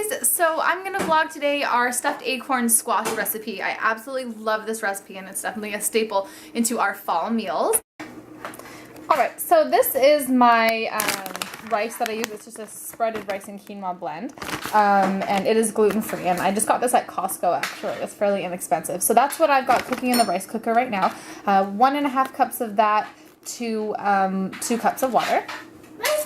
guys, so I'm gonna vlog today our stuffed acorn squash recipe. I absolutely love this recipe and it's definitely a staple into our fall meals. Alright, so this is my rice that I use. It's just a spreaded rice and quinoa blend, and it is gluten-free, and I just got this at Costco actually. It's fairly inexpensive. So that's what I've got cooking in the rice cooker right now. 1.5 cups of that to 2 cups of water.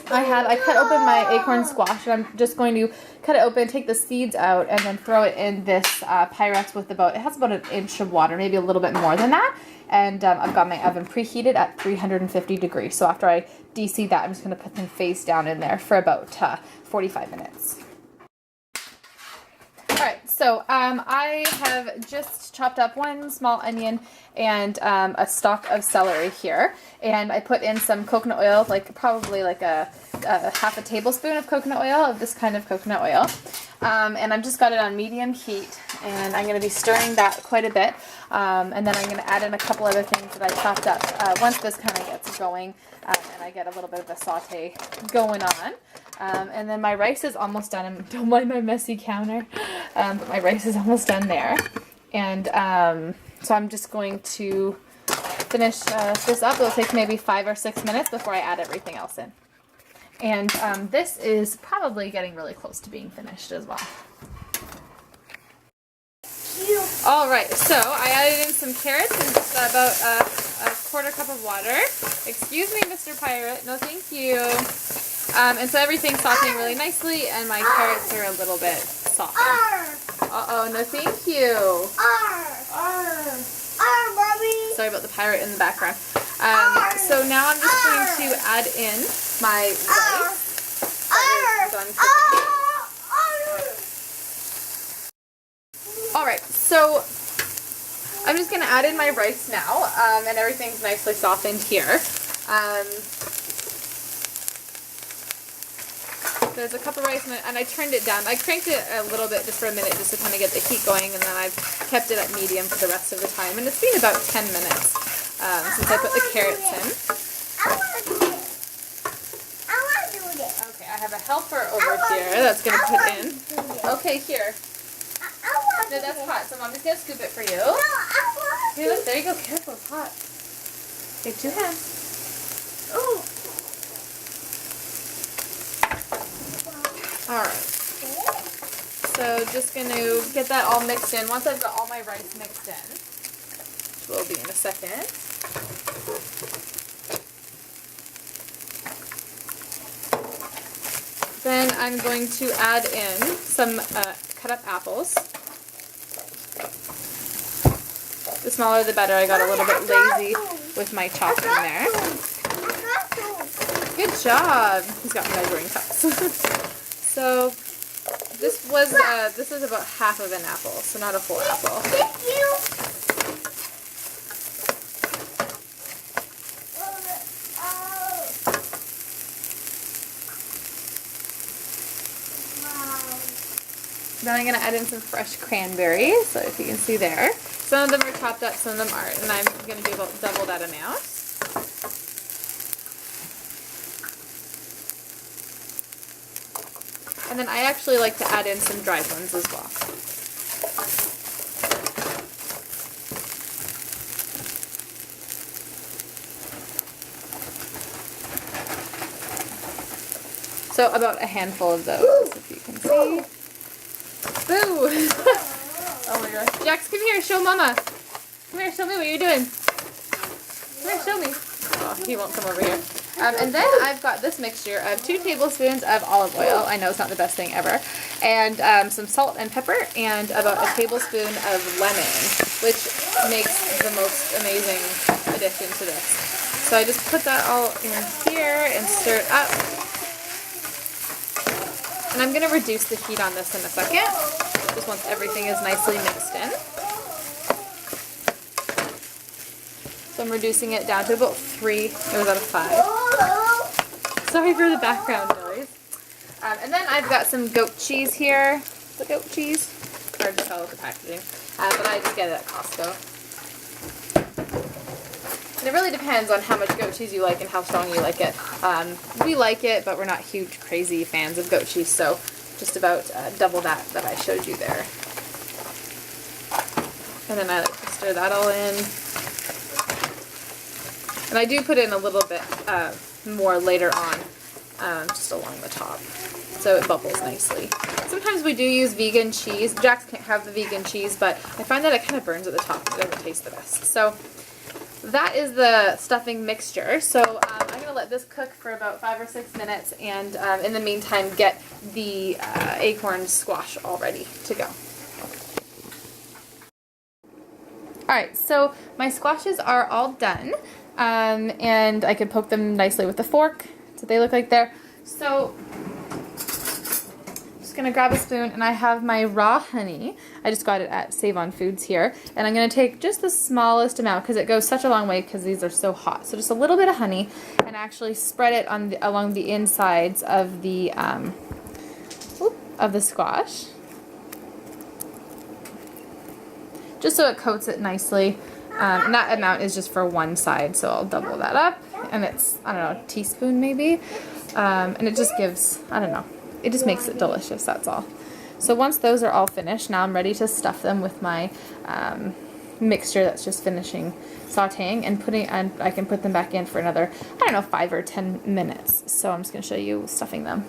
I cut open my acorn squash, and I'm just going to cut it open, take the seeds out, and then throw it in this Pyrex with it has about 1 inch of water, maybe a little bit more than that. And I've got my oven preheated at 350 degrees. So after I deseed that, I'm just going to put them face down in there for about 45 minutes. Alright, so I have just chopped up 1 small onion and a stalk of celery here, and I put in some coconut oil, probably a half a tablespoon of coconut oil, of this kind of coconut oil, and I've just got it on medium heat, and I'm going to be stirring that quite a bit, and then I'm going to add in a couple other things that I chopped up once this kind of gets going, and I get a little bit of a saute going on. And then my rice is almost done. Don't mind my messy counter, but my rice is almost done there. And so I'm just going to finish this up. It'll take maybe 5 or 6 minutes before I add everything else in. And this is probably getting really close to being finished as well. Alright, so I added in some carrots and just about a 1/4 cup of water. Excuse me, Mr. Pirate. No, thank you. And so everything's sauteing really nicely, and my carrots are a little bit soft. Uh-oh, no thank you. Sorry about the pirate in the background. So now I'm just going to add in my rice that is done cooking. Alright, so I'm just going to add in my rice now, and everything's nicely softened here. There's a cup of rice, and I turned it down. I cranked it a little bit just for a minute just to kind of get the heat going, and then I've kept it at medium for the rest of the time. And it's been about 10 minutes since I put the carrots in. I want to do this. Okay, I have a helper over here that's going to put in. Okay, here. No, that's hot, so Mommy's going to scoop it for you. No, I want Here, look, there you go. Careful, it's hot. Take 2 hands. Ooh. Alright, so just going to get that all mixed in. Once I've got all my rice mixed in, which will be in a second, then I'm going to add in some cut up apples. The smaller the better. I got a little bit lazy with my chopping there. Good job! He's got measuring cups. So this is about half of an apple, so not a full apple. Thank you. Then I'm going to add in some fresh cranberries, so if you can see there. Some of them are chopped up, some of them aren't, and I'm going to do about double that amount. And then I actually like to add in some dried ones as well. So about a handful of those, if you can see. Boo! Oh my gosh. Jax, come here, show Mama. Come here, show me what you're doing. Come here, show me. Oh, he won't come over here. And then I've got this mixture of 2 tablespoons of olive oil. I know it's not the best thing ever. And some salt and pepper, and about a tablespoon of lemon, which makes the most amazing addition to this. So I just put that all in here and stir it up. And I'm going to reduce the heat on this in a second, just once everything is nicely mixed in. So I'm reducing it down to about 3, it was out of 5. Sorry for the background noise. And then I've got some goat cheese here. The goat cheese? Hard to tell with the packaging. But I just get it at Costco. And it really depends on how much goat cheese you like and how strong you like it. We like it, but we're not huge, crazy fans of goat cheese, so just about double that I showed you there. And then I like to stir that all in. And I do put in a little bit more later on, just along the top, so it bubbles nicely. Sometimes we do use vegan cheese. Jax can't have the vegan cheese, but I find that it kind of burns at the top. It doesn't taste the best. So that is the stuffing mixture. So I'm going to let this cook for about 5 or 6 minutes, and in the meantime get the acorn squash all ready to go. Alright, so my squashes are all done, and I could poke them nicely with a fork. That's what they look like there. So I'm just going to grab a spoon, and I have my raw honey. I just got it at Save On Foods here, and I'm going to take just the smallest amount because it goes such a long way because these are so hot. So just a little bit of honey, and actually spread it on along the insides of the squash, just so it coats it nicely. And that amount is just for one side, so I'll double that up, and it's, I don't know, a teaspoon maybe, and it just gives, I don't know, it just makes it delicious, that's all. So once those are all finished, now I'm ready to stuff them with my mixture that's just finishing sauteing, and I can put them back in for another, I don't know, 5 or 10 minutes. So I'm just going to show you stuffing them.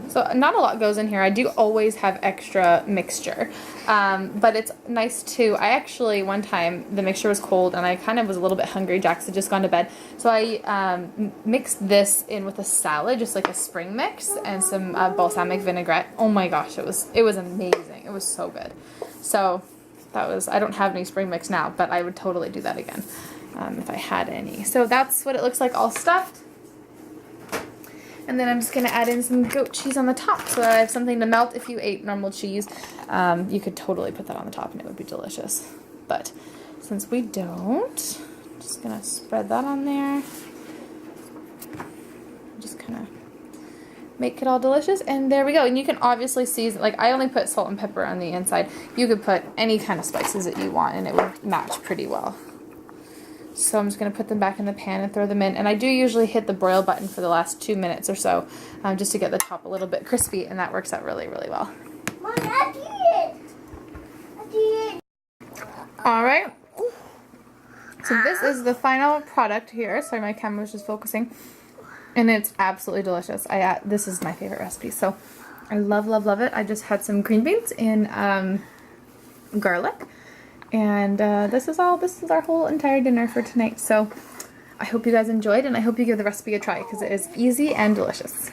So not a lot goes in here. I do always have extra mixture, but it's nice too. I actually, one time, the mixture was cold and I kind of was a little bit hungry. Jax had just gone to bed. So I mixed this in with a salad, just like a spring mix, and some balsamic vinaigrette. Oh my gosh, it was amazing. It was so good. So that was, I don't have any spring mix now, but I would totally do that again if I had any. So that's what it looks like all stuffed. And then I'm just going to add in some goat cheese on the top so that I have something to melt. If you ate normal cheese, you could totally put that on the top and it would be delicious. But since we don't, I'm just going to spread that on there. Just kind of make it all delicious. And there we go. And you can obviously season, like I only put salt and pepper on the inside. You could put any kind of spices that you want and it would match pretty well. So I'm just going to put them back in the pan and throw them in. And I do usually hit the broil button for the last 2 minutes or so, just to get the top a little bit crispy, and that works out really, really well. Mom, I did. Alright. So this is the final product here. Sorry, my camera was just focusing. And it's absolutely delicious. This is my favorite recipe. So I love, love, love it. I just had some green beans and garlic. And this is our whole entire dinner for tonight. So I hope you guys enjoyed, and I hope you give the recipe a try because it is easy and delicious.